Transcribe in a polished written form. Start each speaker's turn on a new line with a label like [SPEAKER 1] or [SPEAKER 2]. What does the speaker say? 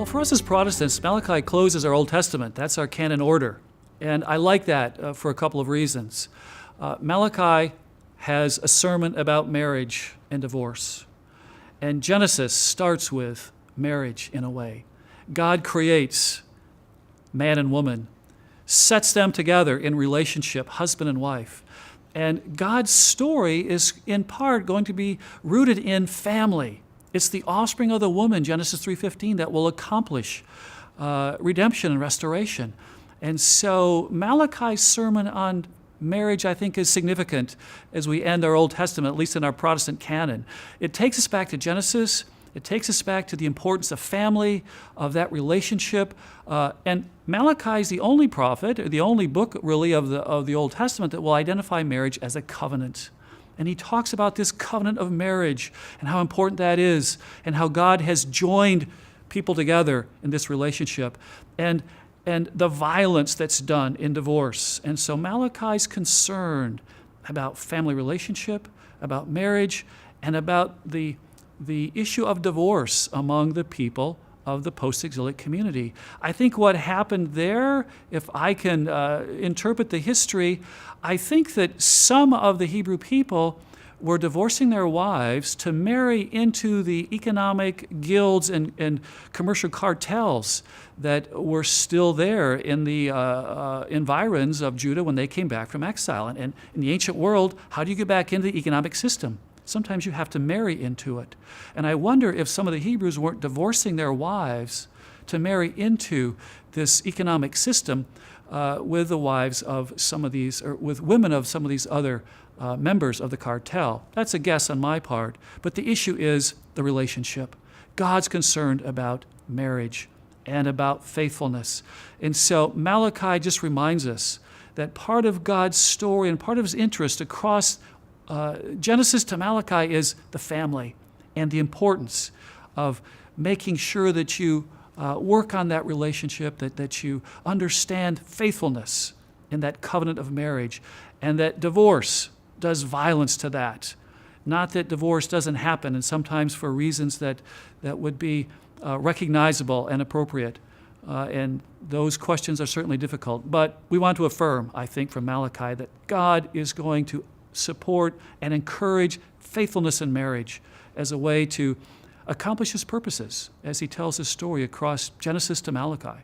[SPEAKER 1] Well, for us as Protestants, Malachi closes our Old Testament. That's our canon order. And I like that for a couple of reasons. Malachi has a sermon about marriage and divorce. And Genesis starts with marriage in a way. God creates man and woman, sets them together in relationship, husband and wife. And God's story is in part going to be rooted in family. It's the offspring of the woman, Genesis 3:15, that will accomplish redemption and restoration. And so Malachi's sermon on marriage, I think, is significant as we end our Old Testament, at least in our Protestant canon. It takes us back to Genesis. It takes us back to the importance of family, of that relationship. And Malachi is the only prophet, or the only book really of the Old Testament that will identify marriage as a covenant. And he talks about this covenant of marriage and how important that is and how God has joined people together in this relationship and the violence that's done in divorce. And so Malachi's concerned about family relationship, about marriage, and about the issue of divorce among the people of the post-exilic community. I think what happened there, if I can interpret the history, I think that some of the Hebrew people were divorcing their wives to marry into the economic guilds and commercial cartels that were still there in the environs of Judah when they came back from exile. And in the ancient world, how do you get back into the economic system? Sometimes you have to marry into it. And I wonder if some of the Hebrews weren't divorcing their wives to marry into this economic system with the wives of some of these, or with women of some of these other members of the cartel. That's a guess on my part. But the issue is the relationship. God's concerned about marriage and about faithfulness. And so Malachi just reminds us that part of God's story and part of his interest across Genesis to Malachi is the family and the importance of making sure that you work on that relationship, that you understand faithfulness in that covenant of marriage, and that divorce does violence to that. Not that divorce doesn't happen, and sometimes for reasons that would be recognizable and appropriate. And those questions are certainly difficult. But we want to affirm, I think, from Malachi that God is going to support and encourage faithfulness in marriage as a way to accomplish his purposes as he tells his story across Genesis to Malachi.